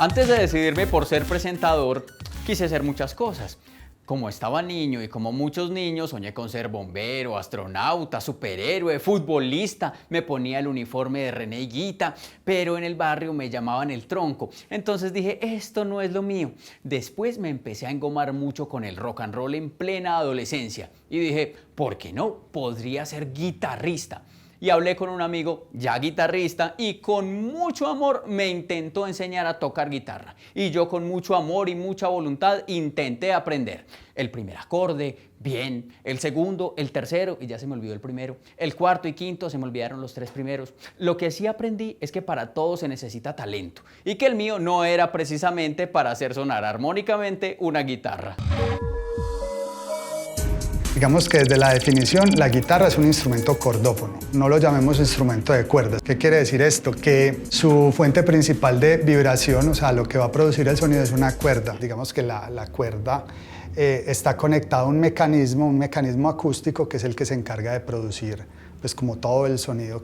Antes de decidirme por ser presentador, quise hacer muchas cosas. Como estaba niño y como muchos niños, soñé con ser bombero, astronauta, superhéroe, futbolista. Me ponía el uniforme de René Higuita, pero en el barrio me llamaban el tronco. Entonces dije, esto no es lo mío. Después me empecé a engomar mucho con el rock and roll en plena adolescencia. Y dije, ¿por qué no? Podría ser guitarrista. Y hablé con un amigo ya guitarrista y con mucho amor me intentó enseñar a tocar guitarra. Y yo con mucho amor y mucha voluntad intenté aprender. El primer acorde, bien. El segundo, el tercero, y ya se me olvidó el primero. El cuarto y quinto, se me olvidaron los tres primeros. Lo que sí aprendí es que para todo se necesita talento. Y que el mío no era precisamente para hacer sonar armónicamente una guitarra. Digamos que desde la definición, la guitarra es un instrumento cordófono, no lo llamemos instrumento de cuerdas. ¿Qué quiere decir esto? Que su fuente principal de vibración, o sea, lo que va a producir el sonido es una cuerda. Digamos que la cuerda está conectada a un mecanismo acústico que es el que se encarga de producir, pues, como todo el sonido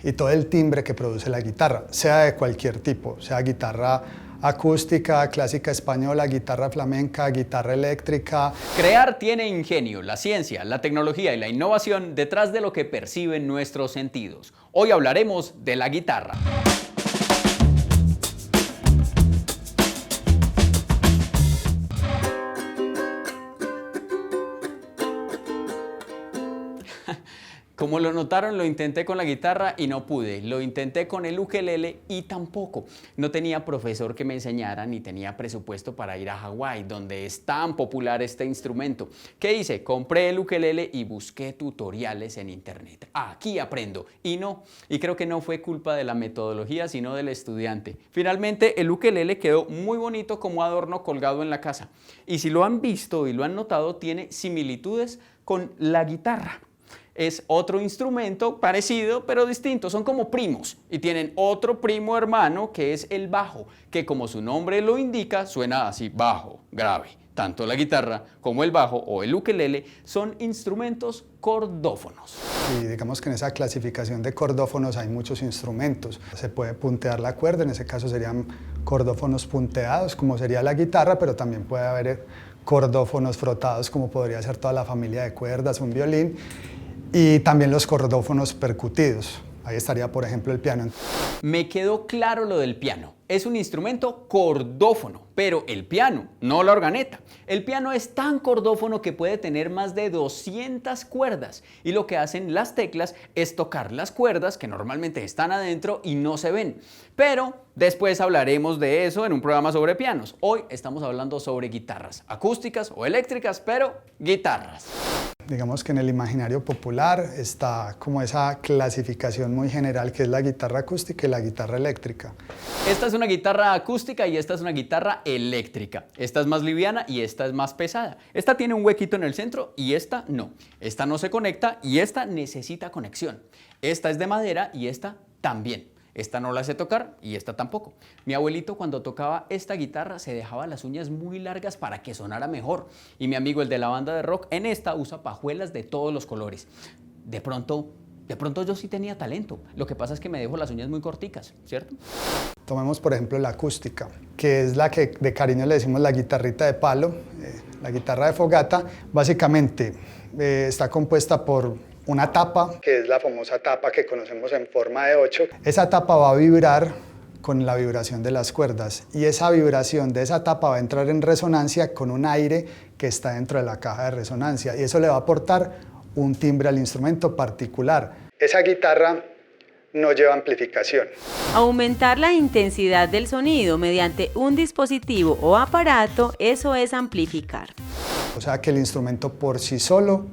y todo el timbre que produce la guitarra, sea de cualquier tipo, sea guitarra acústica, clásica española, guitarra flamenca, guitarra eléctrica. Crear tiene ingenio, la ciencia, la tecnología y la innovación detrás de lo que perciben nuestros sentidos. Hoy hablaremos de la guitarra. Como lo notaron, lo intenté con la guitarra y no pude. Lo intenté con el ukelele y tampoco. No tenía profesor que me enseñara ni tenía presupuesto para ir a Hawái, donde es tan popular este instrumento. ¿Qué hice? Compré el ukelele y busqué tutoriales en internet. Aquí aprendo. Y creo que no fue culpa de la metodología, sino del estudiante. Finalmente, el ukelele quedó muy bonito como adorno colgado en la casa. Y si lo han visto y lo han notado, tiene similitudes con la guitarra. Es otro instrumento parecido pero distinto, son como primos y tienen otro primo hermano que es el bajo, que como su nombre lo indica suena así, bajo, grave. Tanto la guitarra como el bajo o el ukelele son instrumentos cordófonos. Y digamos que en esa clasificación de cordófonos hay muchos instrumentos. Se puede puntear la cuerda, en ese caso serían cordófonos punteados, como sería la guitarra, pero también puede haber cordófonos frotados, como podría ser toda la familia de cuerdas, un violín. Y también los cordófonos percutidos. Ahí estaría, por ejemplo, el piano. Me quedó claro lo del piano. Es un instrumento cordófono, pero el piano, no la organeta. El piano es tan cordófono que puede tener más de 200 cuerdas y lo que hacen las teclas es tocar las cuerdas que normalmente están adentro y no se ven. Pero después hablaremos de eso en un programa sobre pianos. Hoy estamos hablando sobre guitarras, acústicas o eléctricas, pero guitarras. Digamos que en el imaginario popular está como esa clasificación muy general que es la guitarra acústica y la guitarra eléctrica. Esta es una guitarra acústica y esta es una guitarra eléctrica. Esta es más liviana y esta es más pesada. Esta tiene un huequito en el centro y esta no. Esta no se conecta y esta necesita conexión. Esta es de madera y esta también. Esta no la sé tocar y esta tampoco. Mi abuelito cuando tocaba esta guitarra se dejaba las uñas muy largas para que sonara mejor. Y mi amigo, el de la banda de rock, en esta usa pajuelas de todos los colores. De pronto yo sí tenía talento. Lo que pasa es que me dejo las uñas muy corticas, ¿cierto? Tomemos por ejemplo la acústica, que es la que de cariño le decimos la guitarrita de palo, la guitarra de fogata. Básicamente está compuesta por una tapa, que es la famosa tapa que conocemos en forma de 8. Esa tapa va a vibrar con la vibración de las cuerdas y esa vibración de esa tapa va a entrar en resonancia con un aire que está dentro de la caja de resonancia y eso le va a aportar un timbre al instrumento particular. Esa guitarra no lleva amplificación. Aumentar la intensidad del sonido mediante un dispositivo o aparato, eso es amplificar. O sea que el instrumento por sí solo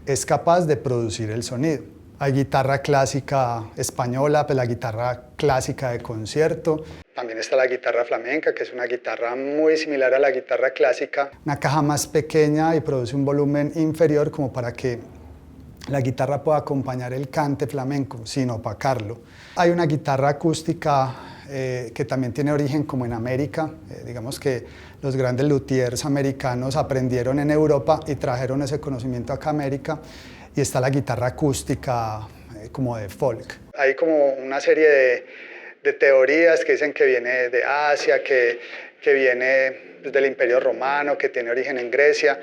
es capaz de producir el sonido. Hay guitarra clásica española, pues la guitarra clásica de concierto. También está la guitarra flamenca, que es una guitarra muy similar a la guitarra clásica. Una caja más pequeña y produce un volumen inferior como para que la guitarra pueda acompañar el cante flamenco sin opacarlo. Hay una guitarra acústica que también tiene origen como en América. Digamos que los grandes luthiers americanos aprendieron en Europa y trajeron ese conocimiento acá a América. Y está la guitarra acústica como de folk. Hay como una serie de teorías que dicen que viene de Asia, que viene del Imperio Romano, que tiene origen en Grecia.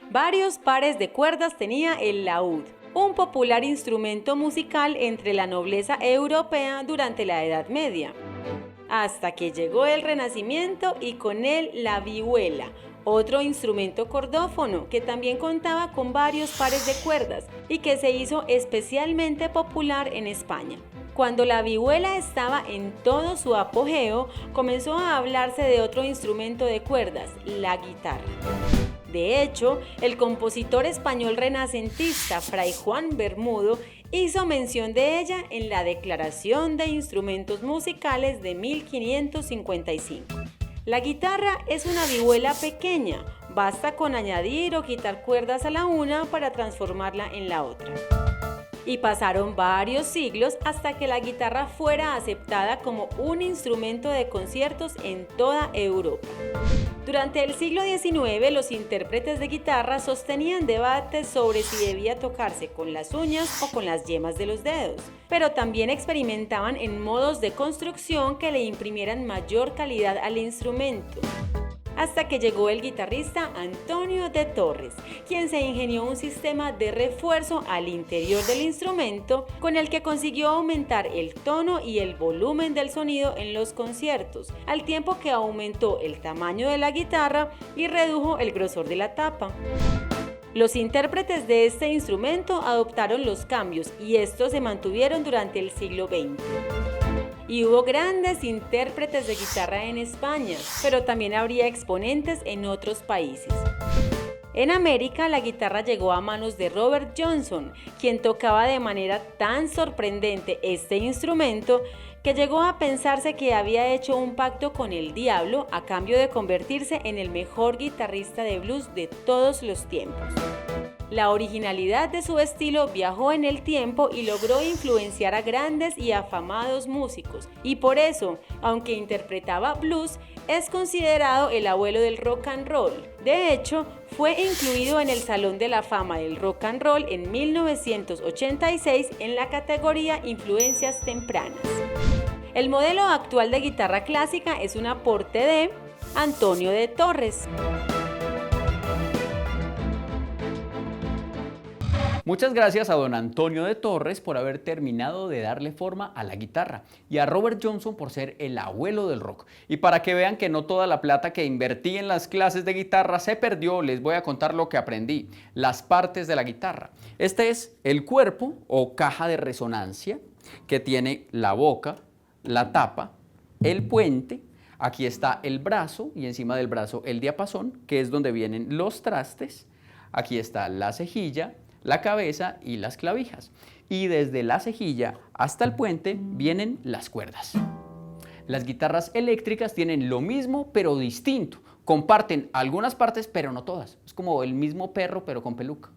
Varios pares de cuerdas tenía el laúd, un popular instrumento musical entre la nobleza europea durante la Edad Media, hasta que llegó el Renacimiento y con él la vihuela, otro instrumento cordófono que también contaba con varios pares de cuerdas y que se hizo especialmente popular en España. Cuando la vihuela estaba en todo su apogeo, comenzó a hablarse de otro instrumento de cuerdas, la guitarra. De hecho, el compositor español renacentista Fray Juan Bermudo hizo mención de ella en la Declaración de Instrumentos Musicales de 1555. La guitarra es una vihuela pequeña, basta con añadir o quitar cuerdas a la una para transformarla en la otra. Y pasaron varios siglos hasta que la guitarra fuera aceptada como un instrumento de conciertos en toda Europa. Durante el siglo XIX, los intérpretes de guitarra sostenían debates sobre si debía tocarse con las uñas o con las yemas de los dedos, pero también experimentaban en modos de construcción que le imprimieran mayor calidad al instrumento. Hasta que llegó el guitarrista Antonio de Torres, quien se ingenió un sistema de refuerzo al interior del instrumento con el que consiguió aumentar el tono y el volumen del sonido en los conciertos, al tiempo que aumentó el tamaño de la guitarra y redujo el grosor de la tapa. Los intérpretes de este instrumento adoptaron los cambios y estos se mantuvieron durante el siglo XX. Y hubo grandes intérpretes de guitarra en España, pero también habría exponentes en otros países. En América, la guitarra llegó a manos de Robert Johnson, quien tocaba de manera tan sorprendente este instrumento que llegó a pensarse que había hecho un pacto con el diablo a cambio de convertirse en el mejor guitarrista de blues de todos los tiempos. La originalidad de su estilo viajó en el tiempo y logró influenciar a grandes y afamados músicos, y por eso, aunque interpretaba blues, es considerado el abuelo del rock and roll. De hecho, fue incluido en el Salón de la Fama del Rock and Roll en 1986 en la categoría Influencias Tempranas. El modelo actual de guitarra clásica es un aporte de Antonio de Torres. Muchas gracias a don Antonio de Torres por haber terminado de darle forma a la guitarra y a Robert Johnson por ser el abuelo del rock. Y para que vean que no toda la plata que invertí en las clases de guitarra se perdió, les voy a contar lo que aprendí, las partes de la guitarra. Este es el cuerpo o caja de resonancia que tiene la boca, la tapa, el puente, aquí está el brazo y encima del brazo el diapasón, que es donde vienen los trastes, aquí está la cejilla, la cabeza y las clavijas. Y desde la cejilla hasta el puente vienen las cuerdas. Las guitarras eléctricas tienen lo mismo pero distinto. Comparten algunas partes pero no todas. Es como el mismo perro pero con peluca.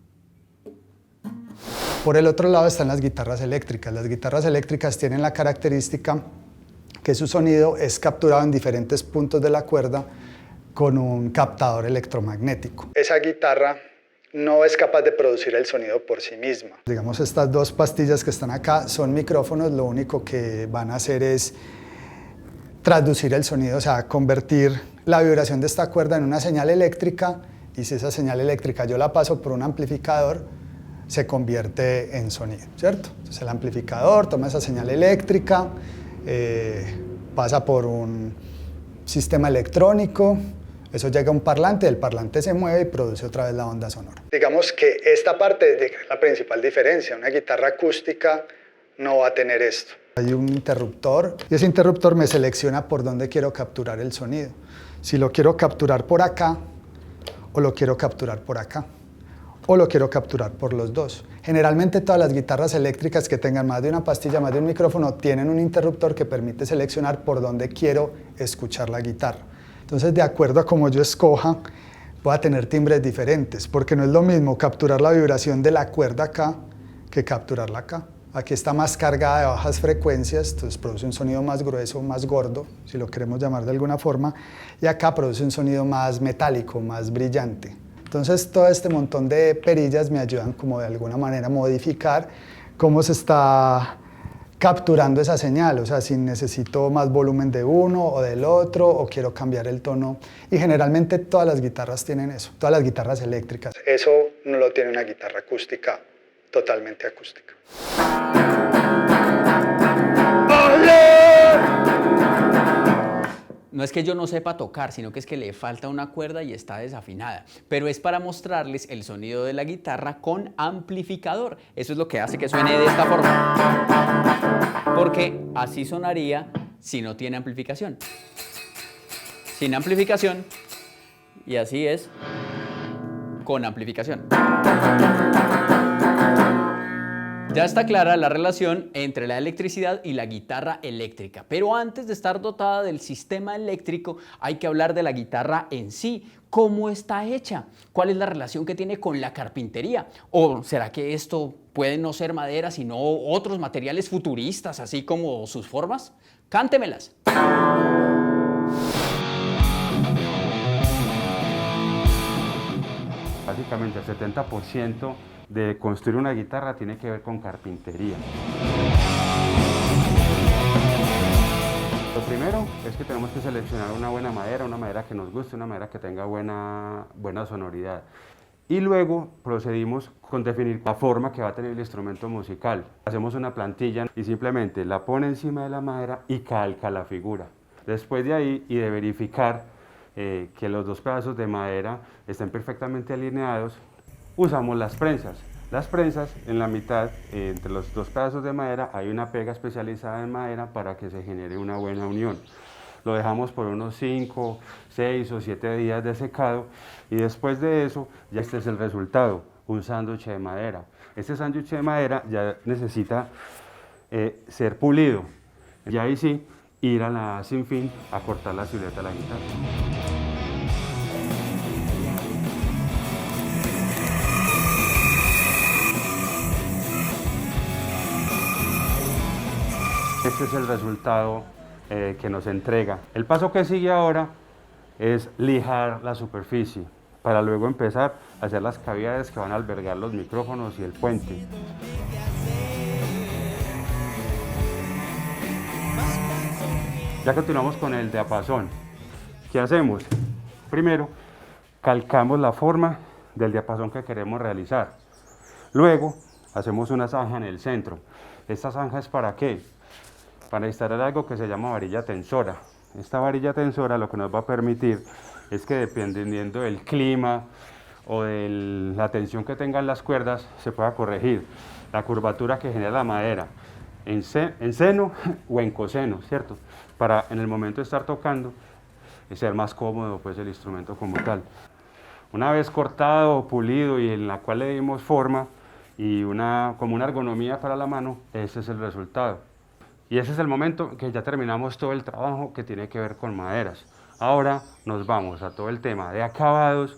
Por el otro lado están las guitarras eléctricas. Las guitarras eléctricas tienen la característica que su sonido es capturado en diferentes puntos de la cuerda con un captador electromagnético. Esa guitarra no es capaz de producir el sonido por sí misma. Digamos, estas dos pastillas que están acá son micrófonos, lo único que van a hacer es traducir el sonido, o sea, convertir la vibración de esta cuerda en una señal eléctrica, y si esa señal eléctrica yo la paso por un amplificador, se convierte en sonido, ¿cierto? Entonces el amplificador toma esa señal eléctrica, pasa por un sistema electrónico, eso llega a un parlante, el parlante se mueve y produce otra vez la onda sonora. Digamos que esta parte es la principal diferencia. Una guitarra acústica no va a tener esto. Hay un interruptor y ese interruptor me selecciona por dónde quiero capturar el sonido. Si lo quiero capturar por acá o lo quiero capturar por acá o lo quiero capturar por los dos. Generalmente todas las guitarras eléctricas que tengan más de una pastilla, más de un micrófono, tienen un interruptor que permite seleccionar por dónde quiero escuchar la guitarra. Entonces, de acuerdo a cómo yo escoja voy a tener timbres diferentes, porque no es lo mismo capturar la vibración de la cuerda acá que capturarla acá. Aquí está más cargada de bajas frecuencias, entonces produce un sonido más grueso, más gordo, si lo queremos llamar de alguna forma, y acá produce un sonido más metálico, más brillante. Entonces todo este montón de perillas me ayudan como de alguna manera a modificar cómo se está capturando esa señal, o sea, si necesito más volumen de uno o del otro, o quiero cambiar el tono. Y generalmente todas las guitarras tienen eso, todas las guitarras eléctricas. Eso no lo tiene una guitarra acústica, totalmente acústica. No es que yo no sepa tocar, sino que es que le falta una cuerda y está desafinada. Pero es para mostrarles el sonido de la guitarra con amplificador. Eso es lo que hace que suene de esta forma. Porque así sonaría si no tiene amplificación. Sin amplificación, y así es con amplificación. Ya está clara la relación entre la electricidad y la guitarra eléctrica, pero antes de estar dotada del sistema eléctrico hay que hablar de la guitarra en sí. ¿Cómo está hecha? ¿Cuál es la relación que tiene con la carpintería? ¿O será que esto puede no ser madera, sino otros materiales futuristas, así como sus formas? ¡Cántemelas! Básicamente el 70% de construir una guitarra tiene que ver con carpintería. Lo primero es que tenemos que seleccionar una buena madera, una madera que nos guste, una madera que tenga buena sonoridad. Y luego procedimos con definir la forma que va a tener el instrumento musical. Hacemos una plantilla y simplemente la pone encima de la madera y calca la figura. Después de ahí y de verificar que los dos pedazos de madera estén perfectamente alineados, usamos las prensas. Las prensas, en la mitad, entre los dos pedazos de madera, hay una pega especializada en madera para que se genere una buena unión. Lo dejamos por unos 5, 6 o 7 días de secado y después de eso, ya este es el resultado, un sándwich de madera. Este sándwich de madera ya necesita ser pulido y ahí sí, ir a la Sinfín a cortar la silueta de la guitarra. Este es el resultado que nos entrega. El paso que sigue ahora es lijar la superficie para luego empezar a hacer las cavidades que van a albergar los micrófonos y el puente. Ya continuamos con el diapasón. ¿Qué hacemos? Primero, calcamos la forma del diapasón que queremos realizar. Luego, hacemos una zanja en el centro. ¿Esta zanja es para qué? Para instalar algo que se llama varilla tensora. Esta varilla tensora lo que nos va a permitir es que dependiendo del clima o de la tensión que tengan las cuerdas, se pueda corregir la curvatura que genera la madera en seno o en coseno, ¿cierto? Para en el momento de estar tocando ser más cómodo pues el instrumento como tal. Una vez cortado, pulido y en la cual le dimos forma y como una ergonomía para la mano, ese es el resultado. Y ese es el momento que ya terminamos todo el trabajo que tiene que ver con maderas. Ahora nos vamos a todo el tema de acabados,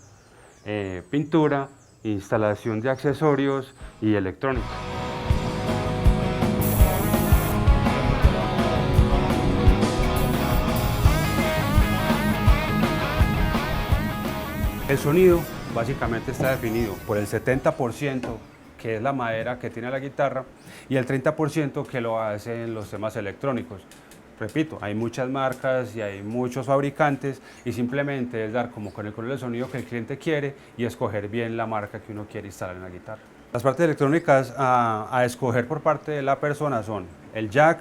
pintura, instalación de accesorios y electrónica. El sonido básicamente está definido por el 70% que es la madera que tiene la guitarra y el 30% que lo hacen los temas electrónicos. Repito, hay muchas marcas y hay muchos fabricantes y simplemente es dar como con el color de sonido que el cliente quiere y escoger bien la marca que uno quiere instalar en la guitarra. Las partes electrónicas a escoger por parte de la persona son el jack,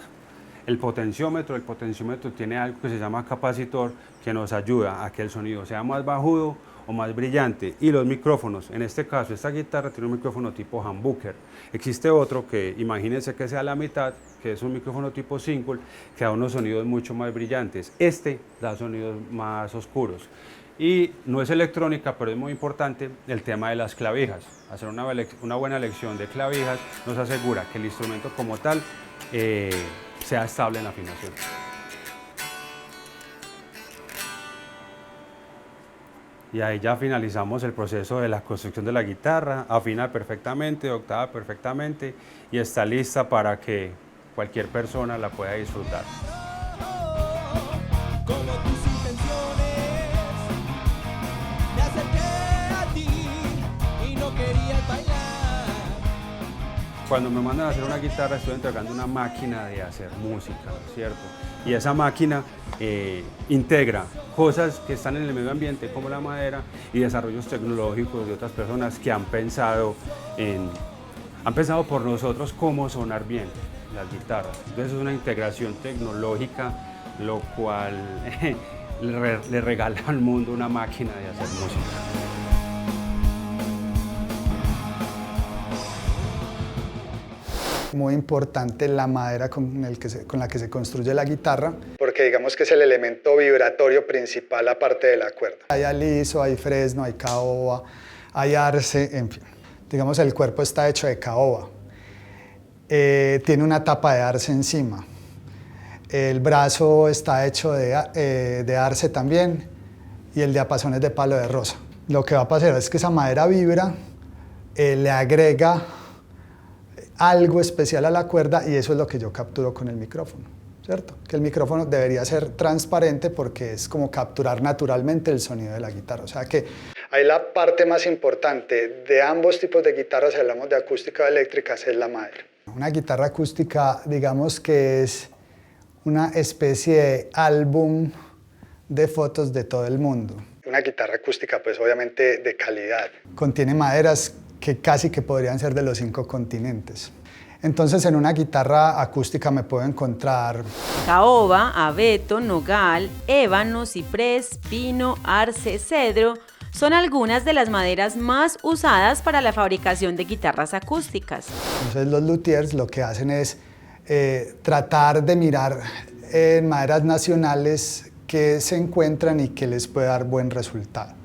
el potenciómetro tiene algo que se llama capacitor que nos ayuda a que el sonido sea más bajudo o más brillante, y los micrófonos, en este caso esta guitarra tiene un micrófono tipo humbucker. Existe otro que imagínense que sea la mitad, que es un micrófono tipo single, que da unos sonidos mucho más brillantes. Este da sonidos más oscuros. Y no es electrónica, pero es muy importante el tema de las clavijas. Hacer una buena elección de clavijas nos asegura que el instrumento como tal sea estable en la afinación. y ahí ya finalizamos el proceso de la construcción de la guitarra, afina perfectamente, octava perfectamente y está lista para que cualquier persona la pueda disfrutar. Como tus intenciones, me acerqué a ti y no querías bailar. Cuando me mandan a hacer una guitarra estoy entregando una máquina de hacer música, ¿cierto? Y esa máquina integra cosas que están en el medio ambiente como la madera y desarrollos tecnológicos de otras personas que han pensado por nosotros cómo sonar bien las guitarras. Entonces es una integración tecnológica, lo cual le regala al mundo una máquina de hacer música. Muy importante la madera con la que se construye la guitarra, porque digamos que es el elemento vibratorio principal aparte de la cuerda. Hay aliso, hay fresno, hay caoba, hay arce, en fin. Digamos el cuerpo está hecho de caoba. Tiene una tapa de arce encima. El brazo está hecho de arce también y el diapasón es de palo de rosa. Lo que va a pasar es que esa madera vibra, le agrega algo especial a la cuerda y eso es lo que yo capturo con el micrófono, ¿cierto? Que el micrófono debería ser transparente porque es como capturar naturalmente el sonido de la guitarra. O sea que ahí la parte más importante de ambos tipos de guitarras, si hablamos de acústica o eléctrica, es la madera. Una guitarra acústica, digamos que es una especie de álbum de fotos de todo el mundo. Una guitarra acústica, pues obviamente de calidad. Contiene maderas que casi que podrían ser de los 5 continentes. Entonces en una guitarra acústica me puedo encontrar Caoba, abeto, nogal, ébano, ciprés, pino, arce, cedro son algunas de las maderas más usadas para la fabricación de guitarras acústicas. Entonces los luthiers lo que hacen es tratar de mirar en maderas nacionales que se encuentran y que les puede dar buen resultado.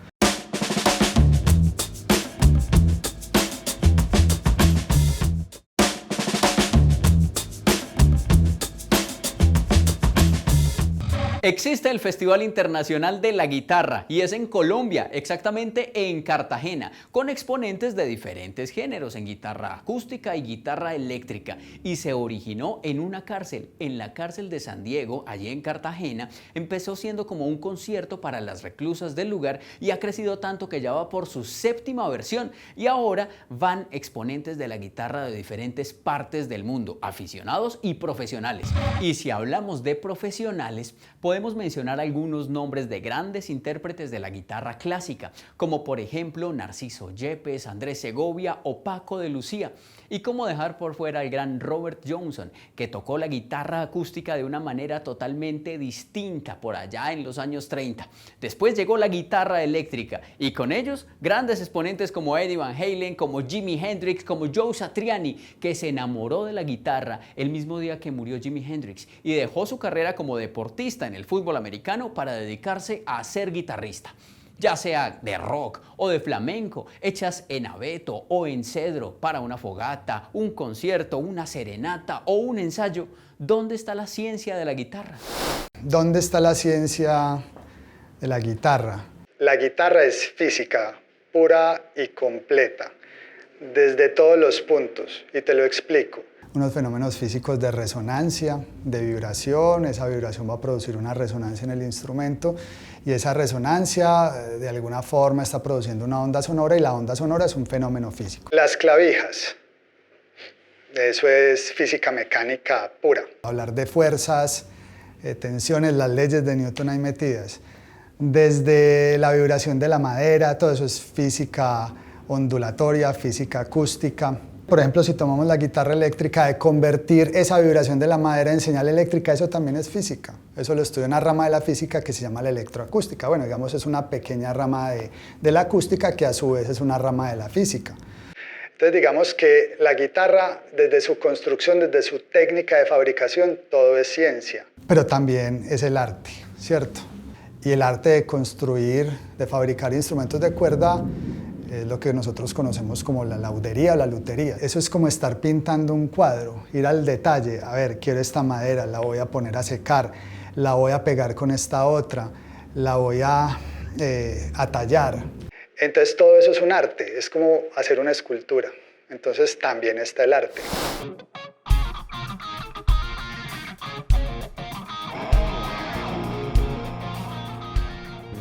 Existe el Festival Internacional de la Guitarra y es en Colombia, exactamente en Cartagena, con exponentes de diferentes géneros en guitarra acústica y guitarra eléctrica, y se originó en una cárcel, en la cárcel de San Diego, allí en Cartagena. Empezó siendo como un concierto para las reclusas del lugar y ha crecido tanto que ya va por su 7ª versión y ahora van exponentes de la guitarra de diferentes partes del mundo, aficionados y profesionales. Y si hablamos de profesionales, podemos mencionar algunos nombres de grandes intérpretes de la guitarra clásica, como por ejemplo Narciso Yepes, Andrés Segovia o Paco de Lucía. Y cómo dejar por fuera al gran Robert Johnson, que tocó la guitarra acústica de una manera totalmente distinta por allá en los años 30. Después llegó la guitarra eléctrica y con ellos grandes exponentes como Eddie Van Halen, como Jimi Hendrix, como Joe Satriani, que se enamoró de la guitarra el mismo día que murió Jimi Hendrix y dejó su carrera como deportista en el fútbol americano para dedicarse a ser guitarrista. Ya sea de rock o de flamenco, hechas en abeto o en cedro para una fogata, un concierto, una serenata o un ensayo. ¿Dónde está la ciencia de la guitarra? ¿Dónde está la ciencia de la guitarra? La guitarra es física, pura y completa, desde todos los puntos, y te lo explico. Unos fenómenos físicos de resonancia, de vibración, esa vibración va a producir una resonancia en el instrumento y esa resonancia de alguna forma está produciendo una onda sonora y la onda sonora es un fenómeno físico. Las clavijas, eso es física mecánica pura. Hablar de fuerzas, tensiones, las leyes de Newton ahí metidas. Desde la vibración de la madera, todo eso es física ondulatoria, física acústica. Por ejemplo, si tomamos la guitarra eléctrica, de convertir esa vibración de la madera en señal eléctrica, eso también es física. Eso lo estudia una rama de la física que se llama la electroacústica. Bueno, digamos, es una pequeña rama de la acústica que a su vez es una rama de la física. Entonces, digamos que la guitarra, desde su construcción, desde su técnica de fabricación, todo es ciencia. Pero también es el arte, ¿cierto? Y el arte de construir, de fabricar instrumentos de cuerda, es lo que nosotros conocemos como la laudería o la lutería. Eso es como estar pintando un cuadro, ir al detalle. A ver, quiero esta madera, la voy a poner a secar, la voy a pegar con esta otra, la voy a a tallar. Entonces todo eso es un arte, es como hacer una escultura. Entonces también está el arte.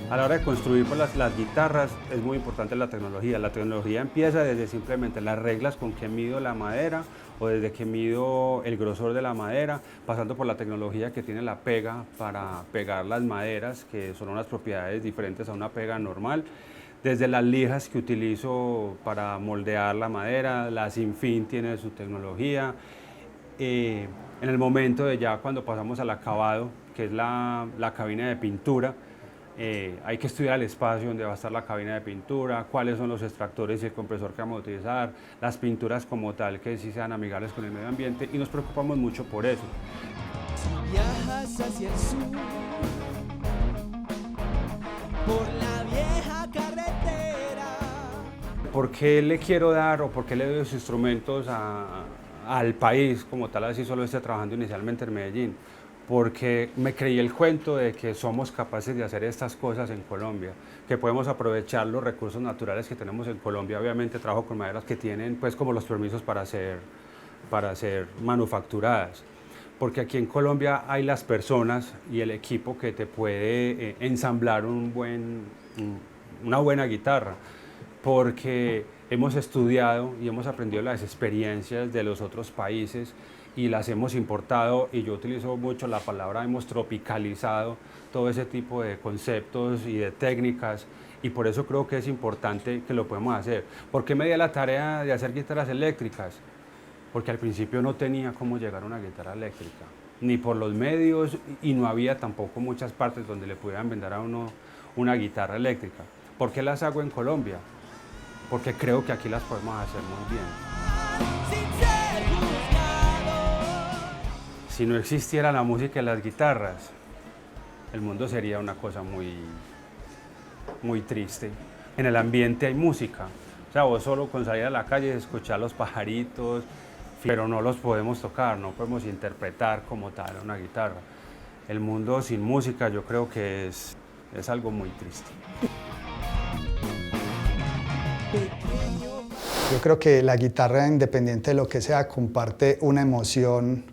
A la hora de construir pues, las guitarras es muy importante la tecnología. La tecnología empieza desde simplemente las reglas con que mido la madera o desde que mido el grosor de la madera, pasando por la tecnología que tiene la pega para pegar las maderas, que son unas propiedades diferentes a una pega normal, desde las lijas que utilizo para moldear la madera, la Sinfín tiene su tecnología. En el momento de ya cuando pasamos al acabado, que es la cabina de pintura, hay que estudiar el espacio donde va a estar la cabina de pintura, cuáles son los extractores y el compresor que vamos a utilizar, las pinturas como tal que sí sean amigables con el medio ambiente y nos preocupamos mucho por eso. Si viajas hacia el sur, por la vieja carretera. ¿Por qué le quiero dar o por qué le doy los instrumentos al país como tal, así solo esté trabajando inicialmente en Medellín? Porque me creí el cuento de que somos capaces de hacer estas cosas en Colombia, que podemos aprovechar los recursos naturales que tenemos en Colombia. Obviamente trabajo con maderas que tienen pues como los permisos para ser manufacturadas, porque aquí en Colombia hay las personas y el equipo que te puede ensamblar una buena guitarra, porque hemos estudiado y hemos aprendido las experiencias de los otros países y las hemos importado, y yo utilizo mucho la palabra, hemos tropicalizado todo ese tipo de conceptos y de técnicas, y por eso creo que es importante que lo podemos hacer. ¿Por qué me di a la tarea de hacer guitarras eléctricas? Porque al principio no tenía cómo llegar a una guitarra eléctrica, ni por los medios, y no había tampoco muchas partes donde le pudieran vender a uno una guitarra eléctrica. ¿Por qué las hago en Colombia? Porque creo que aquí las podemos hacer muy bien. Sin ser juzgado. Si no existiera la música y las guitarras, el mundo sería una cosa muy triste. En el ambiente hay música, o sea, vos solo con salir a la calle y escuchar los pajaritos, pero no los podemos tocar, no podemos interpretar como tal una guitarra. El mundo sin música yo creo que es algo muy triste. Yo creo que la guitarra, independiente de lo que sea, comparte una emoción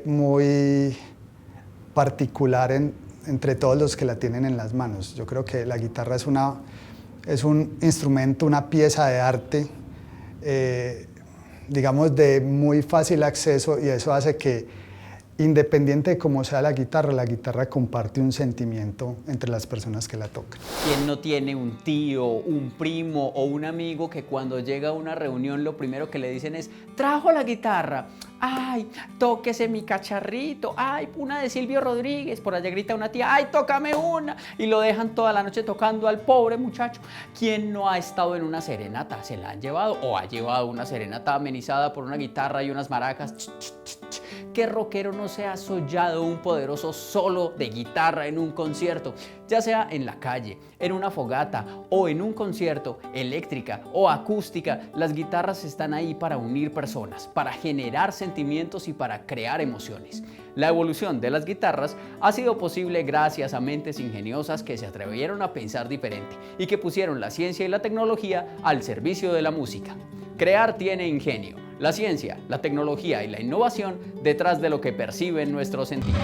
muy particular entre todos los que la tienen en las manos. Yo creo que la guitarra es un instrumento, una pieza de arte, digamos, de muy fácil acceso, y eso hace que, independiente de cómo sea la guitarra comparte un sentimiento entre las personas que la tocan. ¿Quién no tiene un tío, un primo o un amigo que cuando llega a una reunión lo primero que le dicen es «trajo la guitarra»? ¡Ay, tóquese mi cacharrito! ¡Ay, una de Silvio Rodríguez! Por allá grita una tía ¡ay, tócame una! Y lo dejan toda la noche tocando al pobre muchacho. ¿Quién no ha estado en una serenata? ¿Se la han llevado o ha llevado una serenata amenizada por una guitarra y unas maracas? ¿Qué rockero no se ha sollado un poderoso solo de guitarra en un concierto? Ya sea en la calle, en una fogata o en un concierto, eléctrica o acústica, las guitarras están ahí para unir personas, para generar sentimientos y para crear emociones. La evolución de las guitarras ha sido posible gracias a mentes ingeniosas que se atrevieron a pensar diferente y que pusieron la ciencia y la tecnología al servicio de la música. Crear tiene ingenio, la ciencia, la tecnología y la innovación detrás de lo que perciben nuestros sentidos.